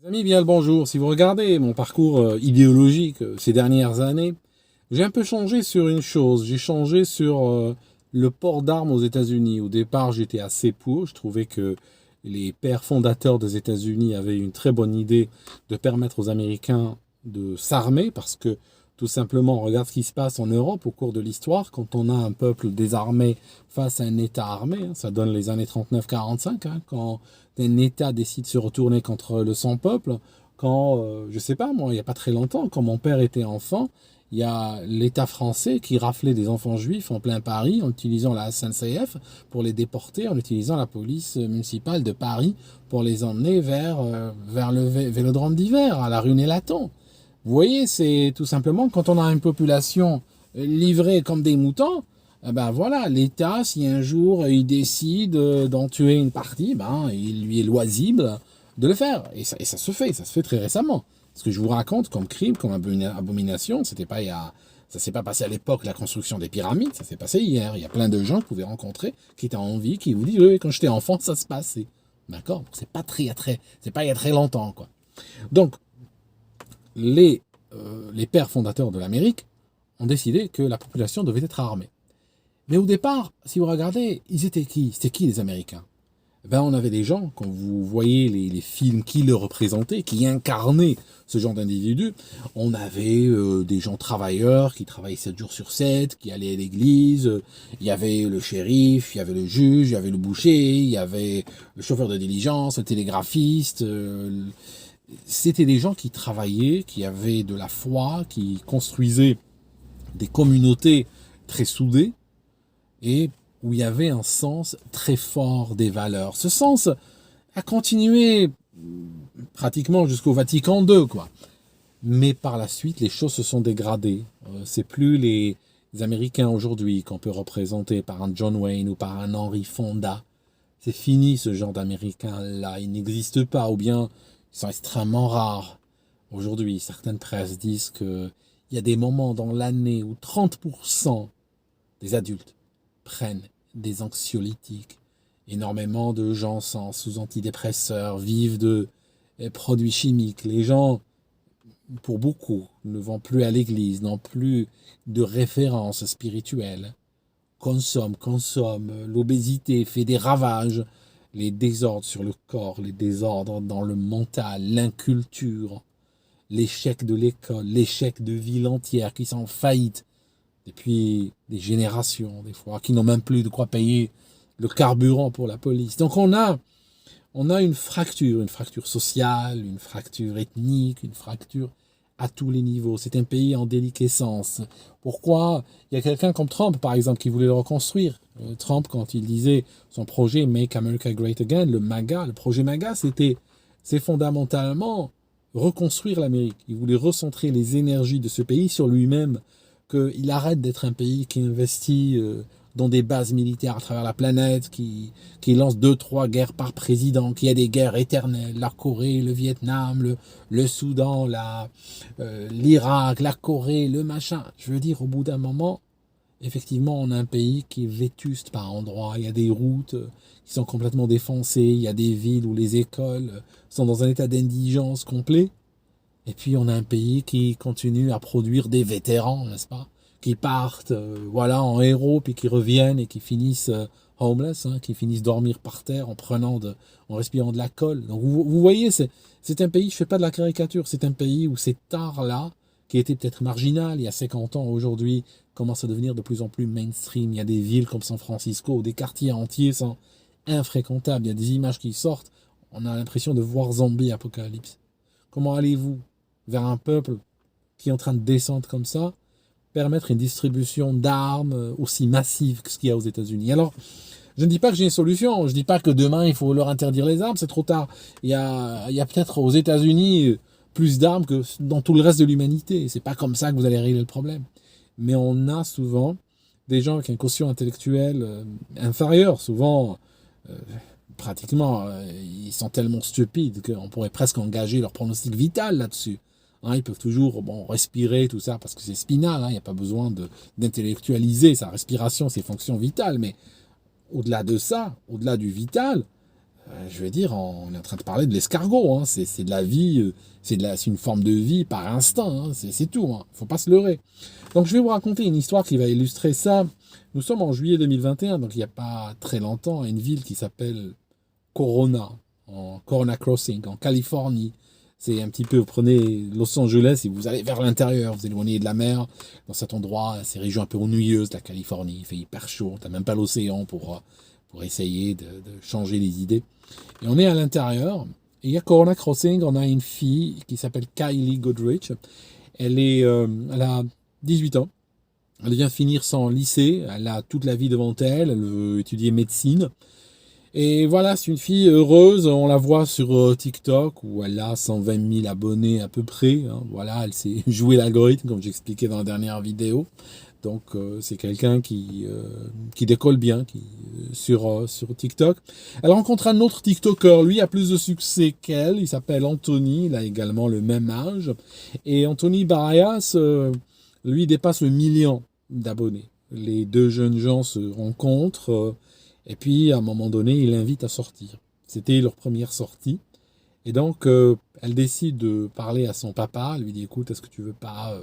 Les amis, bien le bonjour. Si vous regardez mon parcours idéologique ces dernières années, j'ai un peu changé sur une chose. J'ai changé sur le port d'armes aux États-Unis. Au départ, j'étais assez pour. Je trouvais que les pères fondateurs des États-Unis avaient une très bonne idée de permettre aux Américains de s'armer parce que tout simplement, on regarde ce qui se passe en Europe au cours de l'histoire. Quand on a un peuple désarmé face à un État armé, hein, ça donne les années 39-45, hein, quand un État décide de se retourner contre le sans-peuple. Quand, je sais pas, moi, il n'y a pas très longtemps, quand mon père était enfant, il y a l'État français qui raflait des enfants juifs en plein Paris en utilisant la SNCF pour les déporter, en utilisant la police municipale de Paris pour les emmener vers le vélodrome d'hiver, à la rue Nélaton. Vous voyez, c'est tout simplement quand on a une population livrée comme des moutons, eh ben voilà, l'État, si un jour il décide d'en tuer une partie, ben il lui est loisible de le faire. Et ça se fait très récemment. Ce que je vous raconte comme crime, comme abomination, ça s'est pas passé à l'époque de la construction des pyramides, ça s'est passé hier. Il y a plein de gens que vous pouvez rencontrer qui étaient en vie, qui vous disent, oui, quand j'étais enfant, ça se passait. D'accord? C'est pas il y a très longtemps, quoi. Donc, les pères fondateurs de l'Amérique ont décidé que la population devait être armée. Mais au départ, si vous regardez, ils étaient qui? C'était qui les Américains? On avait des gens, quand vous voyez les films qui le représentaient, qui incarnaient ce genre d'individus, on avait des gens travailleurs qui travaillaient 7 jours sur 7, qui allaient à l'église, il y avait le shérif, il y avait le juge, il y avait le boucher, il y avait le chauffeur de diligence, le télégraphiste, c'était des gens qui travaillaient, qui avaient de la foi, qui construisaient des communautés très soudées et où il y avait un sens très fort des valeurs. Ce sens a continué pratiquement jusqu'au Vatican II, quoi. Mais par la suite, les choses se sont dégradées. C'est plus les Américains aujourd'hui qu'on peut représenter par un John Wayne ou par un Henry Fonda. C'est fini ce genre d'Américains-là. Ils n'existent pas, ou bien ils sont extrêmement rares. Aujourd'hui, certaines presses disent qu'il y a des moments dans l'année où 30% des adultes prennent des anxiolytiques. Énormément de gens sont sous antidépresseurs, vivent de produits chimiques. Les gens, pour beaucoup, ne vont plus à l'église, n'ont plus de références spirituelles. Consomment. L'obésité fait des ravages. Les désordres sur le corps, les désordres dans le mental, l'inculture, l'échec de l'école, l'échec de villes entières qui sont en faillite depuis des générations, des fois, qui n'ont même plus de quoi payer le carburant pour la police. Donc on a une fracture sociale, une fracture ethnique, une fracture à tous les niveaux. C'est un pays en déliquescence. Pourquoi? Il y a quelqu'un comme Trump, par exemple, qui voulait le reconstruire. Trump, quand il disait son projet Make America Great Again, le projet MAGA, c'est fondamentalement reconstruire l'Amérique. Il voulait recentrer les énergies de ce pays sur lui-même, qu'il arrête d'être un pays qui investit dans des bases militaires à travers la planète, qui lance 2-3 guerres par président, qui a des guerres éternelles, la Corée, le Vietnam, le Soudan, l'Irak, la Corée, le machin. Je veux dire, au bout d'un moment, effectivement, on a un pays qui est vétuste par endroits. Il y a des routes qui sont complètement défoncées, il y a des villes où les écoles sont dans un état d'indigence complet. Et puis on a un pays qui continue à produire des vétérans, n'est-ce pas? Qui partent voilà, en héros, puis qui reviennent et qui finissent homeless, hein, qui finissent dormir par terre en respirant de la colle. Donc vous voyez, c'est un pays, je fais pas de la caricature, c'est un pays où cet art-là, qui était peut-être marginal il y a 50 ans, aujourd'hui commence à devenir de plus en plus mainstream. Il y a des villes comme San Francisco où des quartiers entiers sont infréquentables. Il y a des images qui sortent, on a l'impression de voir zombie apocalypse. Comment allez-vous vers un peuple qui est en train de descendre comme ça, permettre une distribution d'armes aussi massive que ce qu'il y a aux États-Unis? Alors, je ne dis pas que j'ai une solution, je ne dis pas que demain il faut leur interdire les armes, c'est trop tard. Il y a peut-être aux États-Unis plus d'armes que dans tout le reste de l'humanité. C'est pas comme ça que vous allez régler le problème. Mais on a souvent des gens avec un quotient intellectuel inférieur, souvent pratiquement, ils sont tellement stupides qu'on pourrait presque engager leur pronostic vital là-dessus. Hein, ils peuvent toujours respirer, tout ça, parce que c'est spinal, hein, il n'y a pas besoin d'intellectualiser sa respiration, ses fonctions vitales. Mais au-delà de ça, au-delà du vital, je veux dire, on est en train de parler de l'escargot, hein. C'est de la vie, c'est une forme de vie par instinct, hein. C'est tout, hein. Faut pas se leurrer. Donc je vais vous raconter une histoire qui va illustrer ça. Nous sommes en juillet 2021, donc il n'y a pas très longtemps, à une ville qui s'appelle Corona Crossing, en Californie. C'est un petit peu, vous prenez Los Angeles et vous allez vers l'intérieur, vous éloignez de la mer. Dans cet endroit, ces régions un peu ennuyeuses de la Californie, il fait hyper chaud, t'as même pas l'océan pour essayer de changer les idées. Et on est à l'intérieur, et il y a Corona Crossing, on a une fille qui s'appelle Kylie Goodrich. Elle a 18 ans, elle vient finir son lycée, elle a toute la vie devant elle, elle veut étudier médecine. Et voilà, c'est une fille heureuse, on la voit sur TikTok où elle a 120 000 abonnés à peu près. Hein. Voilà, elle sait jouer l'algorithme comme j'expliquais dans la dernière vidéo. Donc c'est quelqu'un qui décolle bien sur TikTok. Elle rencontre un autre TikToker, lui a plus de succès qu'elle, il s'appelle Anthony, il a également le même âge. Et Anthony Barayas, lui dépasse le 1 000 000 d'abonnés. Les deux jeunes gens se rencontrent. Et puis, à un moment donné, il l'invite à sortir. C'était leur première sortie. Et donc, elle décide de parler à son papa. Elle lui dit, écoute, est-ce que tu veux pas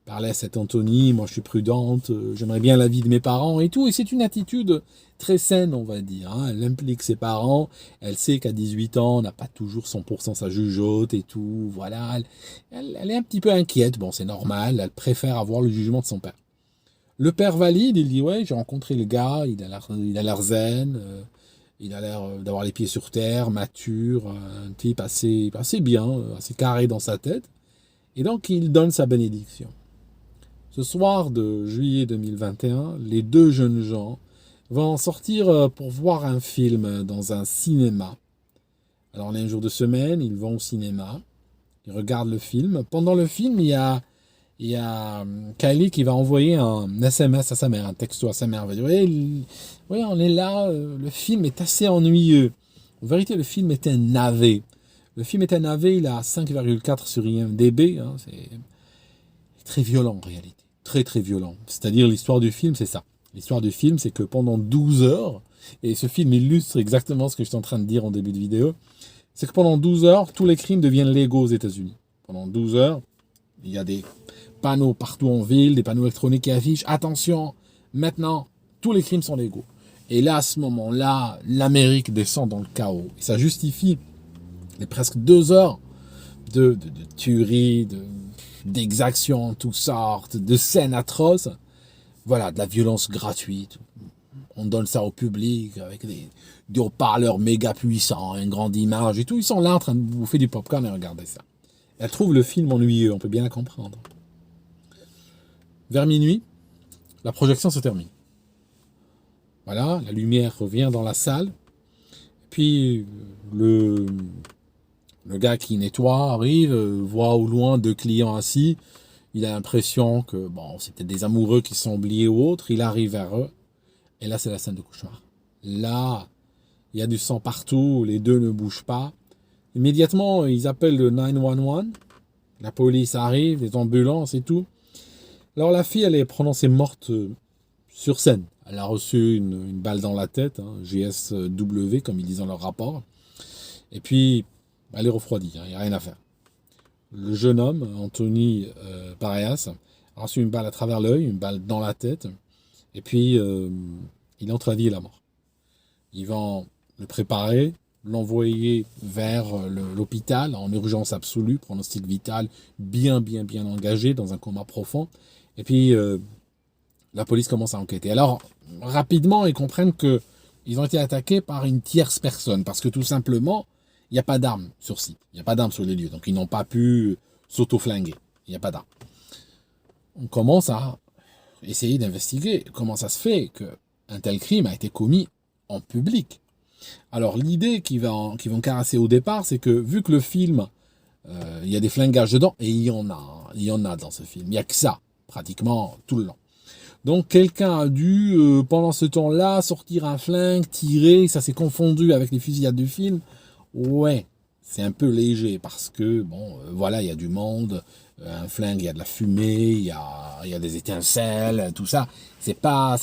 parler à cet Anthony? Moi, je suis prudente. J'aimerais bien l'avis de mes parents et tout. Et c'est une attitude très saine, on va dire. Hein. Elle implique ses parents. Elle sait qu'à 18 ans, on n'a pas toujours 100% sa jugeote et tout. Voilà. Elle est un petit peu inquiète. Bon, c'est normal. Elle préfère avoir le jugement de son père. Le père valide, il dit ouais, j'ai rencontré le gars, il a l'air zen, il a l'air d'avoir les pieds sur terre, mature, un type assez bien, assez carré dans sa tête. Et donc il donne sa bénédiction. Ce soir de juillet 2021, les deux jeunes gens vont sortir pour voir un film dans un cinéma. Alors on est un jour de semaine, ils vont au cinéma, ils regardent le film. Pendant le film, il y a Kylie qui va envoyer un SMS à sa mère, un texto à sa mère. Elle va dire oui, on est là, le film est assez ennuyeux. En vérité, le film est un navet. Le film est un navet, il a 5,4 sur IMDb. Hein, c'est très violent en réalité. Très très violent. C'est-à-dire l'histoire du film, c'est ça. L'histoire du film, c'est que pendant 12 heures, et ce film illustre exactement ce que je suis en train de dire en début de vidéo, c'est que pendant 12 heures, tous les crimes deviennent légaux aux États-Unis. Pendant 12 heures, il y a des panneaux partout en ville, des panneaux électroniques qui affichent « Attention, maintenant, tous les crimes sont légaux ». Et là, à ce moment-là, l'Amérique descend dans le chaos. Et ça justifie les presque 2 heures de tueries, d'exactions en toutes sortes, de scènes atroces. Voilà, de la violence gratuite. On donne ça au public avec des haut-parleurs méga puissants, une grande image et tout. Ils sont là en train de bouffer du popcorn et regarder ça. Elle trouve le film ennuyeux, on peut bien la comprendre. Vers minuit, la projection se termine. Voilà, la lumière revient dans la salle. Puis le gars qui nettoie arrive, voit au loin 2 clients assis. Il a l'impression que bon, c'est peut-être des amoureux qui sont oubliés ou autres. Il arrive vers eux. Et là, c'est la scène de cauchemar. Là, il y a du sang partout, les deux ne bougent pas. Immédiatement, ils appellent le 911. La police arrive, les ambulances et tout. Alors la fille, elle est prononcée morte sur scène. Elle a reçu une balle dans la tête, hein, GSW, comme ils disent dans leur rapport. Et puis, elle est refroidie, il n'y a rien à faire. Le jeune homme, Anthony Barayas, a reçu une balle à travers l'œil, une balle dans la tête. Et puis, il est entre la vie et la mort. Ils vont le préparer, l'envoyer vers l'hôpital en urgence absolue, pronostic vital bien engagé dans un coma profond. Et puis, la police commence à enquêter. Alors, rapidement, ils comprennent qu'ils ont été attaqués par une tierce personne, parce que tout simplement, il n'y a pas d'armes sur site, il n'y a pas d'armes sur les lieux, donc ils n'ont pas pu s'auto-flinguer, il n'y a pas d'armes. On commence à essayer d'investiguer comment ça se fait qu'un tel crime a été commis en public. Alors l'idée qu'ils vont caresser au départ, c'est que vu que le film, il y a des flingages dedans, et il y en a dans ce film, il n'y a que ça, pratiquement tout le long. Donc quelqu'un a dû, pendant ce temps-là, sortir un flingue, tirer, ça s'est confondu avec les fusillades du film. Ouais, c'est un peu léger, parce que, bon, voilà, il y a du monde, un flingue, il y a de la fumée, il y a des étincelles, tout ça, ça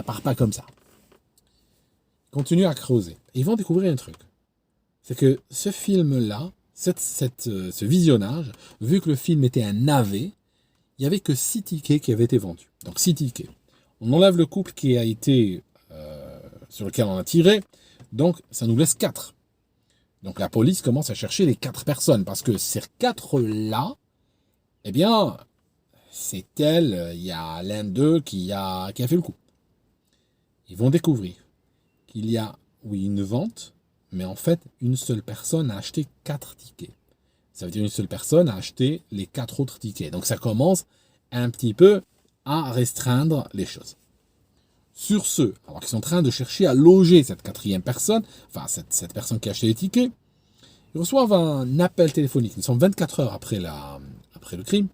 part pas comme ça. Continue à creuser. Et ils vont découvrir un truc. c'est que ce film-là, ce visionnage, vu que le film était un navet, il n'y avait que 6 tickets qui avaient été vendus. Donc 6 tickets. On enlève le couple qui a été sur lequel on a tiré, donc ça nous laisse 4. Donc la police commence à chercher les 4 personnes, parce que ces 4-là, eh bien, c'est elle, il y a l'un d'eux qui a fait le coup. Ils vont découvrir qu'il y a, oui, une vente, mais en fait, une seule personne a acheté 4 tickets. Ça veut dire une seule personne a acheté les 4 autres tickets. Donc ça commence un petit peu à restreindre les choses. Sur ce, alors qu'ils sont en train de chercher à loger cette 4e personne, enfin cette personne qui a acheté les tickets, ils reçoivent un appel téléphonique. Nous sommes 24 heures après le crime.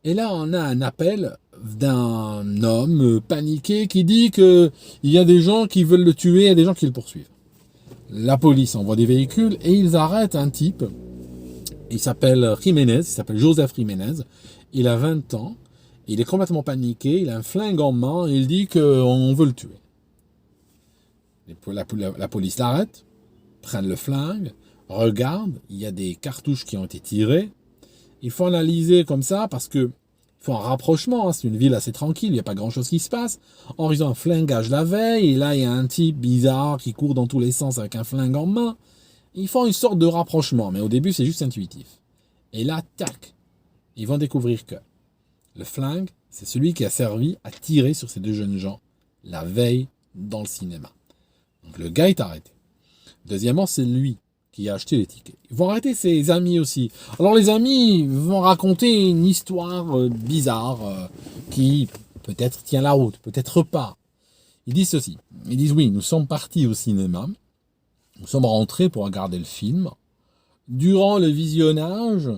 Et là, on a un appel d'un homme paniqué qui dit qu'il y a des gens qui veulent le tuer et des gens qui le poursuivent. La police envoie des véhicules et ils arrêtent un type. Il s'appelle Jiménez, il s'appelle Joseph Jiménez. Il a 20 ans. Il est complètement paniqué. Il a un flingue en main et il dit qu'on veut le tuer. La police l'arrête, prennent le flingue, regarde. Il y a des cartouches qui ont été tirées. Il faut analyser comme ça parce que il faut un rapprochement, hein. C'est une ville assez tranquille, il n'y a pas grand-chose qui se passe. Or, ils ont un flingage la veille, et là, il y a un type bizarre qui court dans tous les sens avec un flingue en main. Ils font une sorte de rapprochement, mais au début, c'est juste intuitif. Et là, tac, ils vont découvrir que le flingue, c'est celui qui a servi à tirer sur ces 2 jeunes gens la veille dans le cinéma. Donc, le gars est arrêté. Deuxièmement, c'est lui qui a acheté les tickets. Ils vont arrêter ses amis aussi. Alors les amis vont raconter une histoire bizarre qui peut-être tient la route, peut-être pas. Ils disent ceci. Ils disent oui, nous sommes partis au cinéma. Nous sommes rentrés pour regarder le film. Durant le visionnage,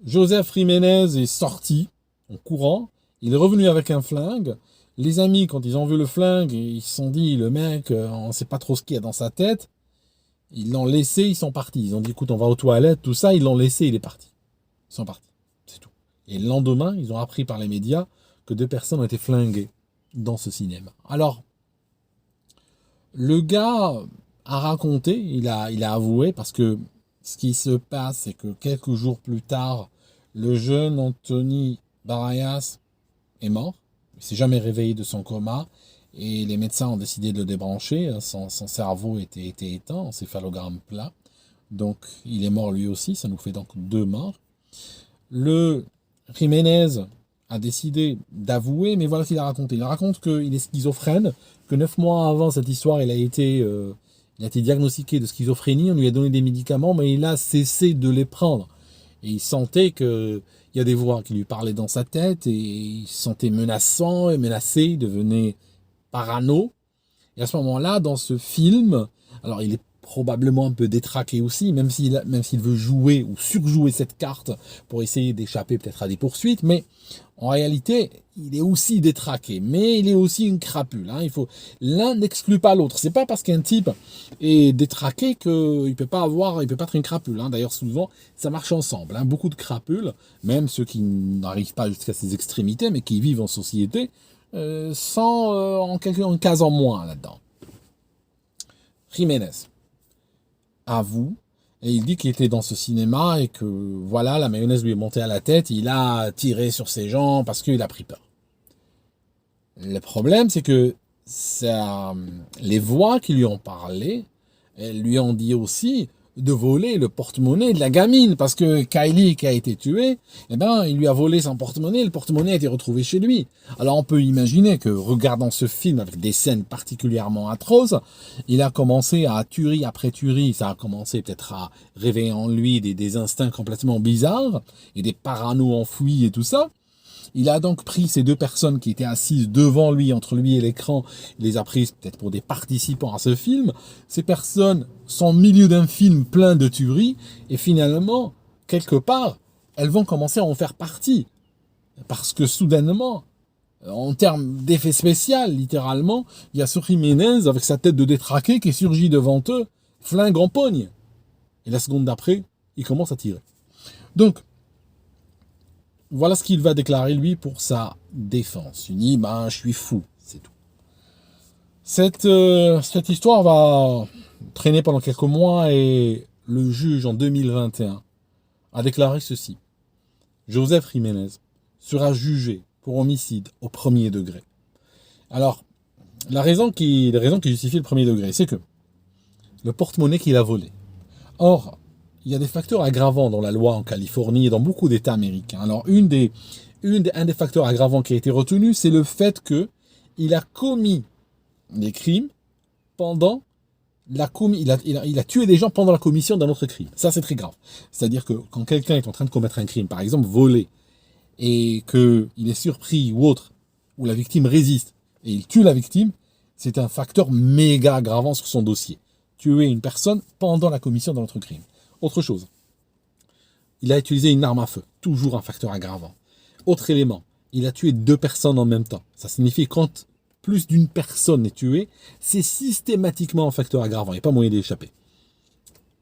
Joseph Jiménez est sorti en courant. Il est revenu avec un flingue. Les amis, quand ils ont vu le flingue, ils se sont dit, le mec, on ne sait pas trop ce qu'il y a dans sa tête. Ils l'ont laissé, ils sont partis. Ils ont dit, écoute, on va aux toilettes, tout ça. Ils l'ont laissé, il est parti. Ils sont partis. C'est tout. Et le lendemain, ils ont appris par les médias que 2 personnes ont été flinguées dans ce cinéma. Alors, le gars a raconté, il a avoué, parce que ce qui se passe, c'est que quelques jours plus tard, le jeune Anthony Barayas est mort. Il ne s'est jamais réveillé de son coma. Et les médecins ont décidé de le débrancher. Son cerveau était éteint, encéphalogramme plat. Donc, il est mort lui aussi. Ça nous fait donc 2 morts. Le Jiménez a décidé d'avouer, mais voilà ce qu'il a raconté. Il raconte qu'il est schizophrène, que 9 mois avant cette histoire, il a été diagnostiqué de schizophrénie. On lui a donné des médicaments, mais il a cessé de les prendre. Et il sentait qu'il y a des voix qui lui parlaient dans sa tête, et il se sentait menaçant et menacé, il devenait parano. Et à ce moment-là, dans ce film, alors il est probablement un peu détraqué aussi, même s'il veut jouer ou surjouer cette carte pour essayer d'échapper peut-être à des poursuites, mais en réalité, il est aussi détraqué, mais il est aussi une crapule. Hein. L'un n'exclut pas l'autre. C'est pas parce qu'un type est détraqué qu'il peut pas être une crapule. Hein. D'ailleurs, souvent, ça marche ensemble. Hein. Beaucoup de crapules, même ceux qui n'arrivent pas jusqu'à ces extrémités, mais qui vivent en société, sans en case en moins là-dedans. Jiménez avoue, et il dit qu'il était dans ce cinéma et que voilà, la mayonnaise lui est montée à la tête, il a tiré sur ses gens parce qu'il a pris peur. Le problème, c'est que les voix qui lui ont parlé, elles lui ont dit aussi de voler le porte-monnaie de la gamine, parce que Kylie, qui a été tuée, eh ben, il lui a volé son porte-monnaie, le porte-monnaie a été retrouvé chez lui. Alors on peut imaginer que, regardant ce film avec des scènes particulièrement atroces, il a commencé à tuerie après tuerie, ça a commencé peut-être à réveiller en lui des instincts complètement bizarres, et des paranos enfouis et tout ça. Il a donc pris ces 2 personnes qui étaient assises devant lui, entre lui et l'écran, il les a prises peut-être pour des participants à ce film. Ces personnes sont au milieu d'un film plein de tueries, et finalement, quelque part, elles vont commencer à en faire partie. Parce que soudainement, en termes d'effet spécial, littéralement, il y a ce Jiménez avec sa tête de détraqué qui surgit devant eux, flingue en pogne. Et la seconde d'après, il commence à tirer. Donc, voilà ce qu'il va déclarer, lui, pour sa défense. Il dit, je suis fou, c'est tout. Cette histoire va traîner pendant quelques mois et le juge en 2021 a déclaré ceci. Joseph Jiménez sera jugé pour homicide au premier degré. Alors, la raison qui justifie le premier degré, c'est que le porte-monnaie qu'il a volé. Or, il y a des facteurs aggravants dans la loi en Californie et dans beaucoup d'États américains. Alors, un des facteurs aggravants qui a été retenu, c'est le fait qu'il a commis des crimes pendant il a tué des gens pendant la commission d'un autre crime. Ça, c'est très grave. C'est-à-dire que quand quelqu'un est en train de commettre un crime, par exemple voler, et qu'il est surpris ou autre, où la victime résiste, et il tue la victime, c'est un facteur méga aggravant sur son dossier. Tuer une personne pendant la commission d'un autre crime. Autre chose, il a utilisé une arme à feu, toujours un facteur aggravant. Autre élément, il a tué 2 personnes en même temps. Ça signifie quand plus d'une personne est tuée, c'est systématiquement un facteur aggravant. Il n'y a pas moyen d'échapper.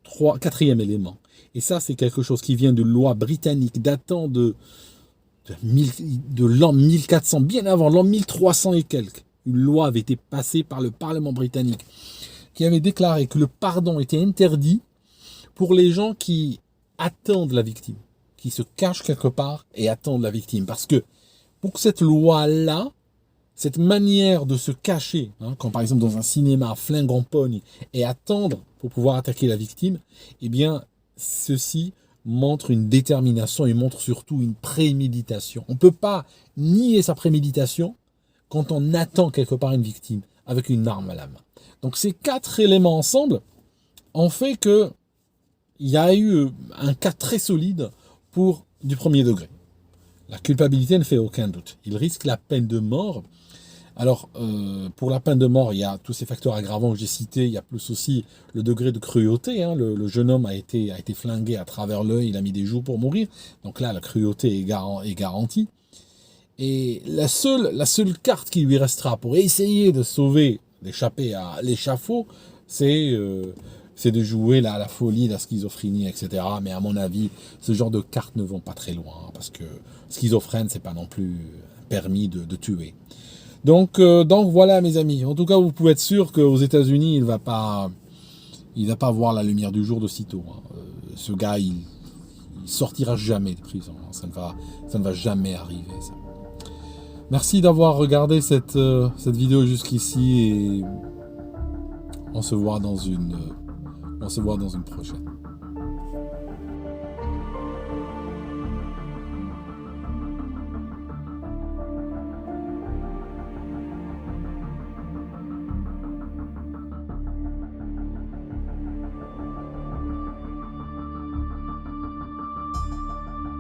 4e élément. Et ça, c'est quelque chose qui vient d'une loi britannique datant de l'an 1400, bien avant, l'an 1300 et quelques. Une loi avait été passée par le Parlement britannique qui avait déclaré que le pardon était interdit pour les gens qui attendent la victime, qui se cachent quelque part et attendent la victime. Parce que pour cette loi-là, cette manière de se cacher, quand par exemple dans un cinéma, flingue en pogne et attendre pour pouvoir attaquer la victime, eh bien, ceci montre une détermination et montre surtout une préméditation. On ne peut pas nier sa préméditation quand on attend quelque part une victime avec une arme à la main. Donc ces 4 éléments ensemble ont fait qu'il y a eu un cas très solide pour du premier degré. La culpabilité ne fait aucun doute. Il risque la peine de mort. Alors, pour la peine de mort, il y a tous ces facteurs aggravants que j'ai cités. Il y a plus aussi le degré de cruauté. Le jeune homme a été flingué à travers l'œil. Il a mis des jours pour mourir. Donc là, la cruauté est garantie. Et la seule carte qui lui restera pour essayer de sauver, d'échapper à l'échafaud, c'est de jouer là, à la folie, la schizophrénie, etc. Mais à mon avis, ce genre de cartes ne vont pas très loin. Parce que schizophrène, c'est pas non plus permis de tuer. Donc voilà mes amis. En tout cas, vous pouvez être sûr qu'aux États-Unis, il va pas voir la lumière du jour de sitôt. Ce gars, il sortira jamais de prison. Ça ne va jamais arriver. Ça. Merci d'avoir regardé cette vidéo jusqu'ici et on se voit dans une prochaine.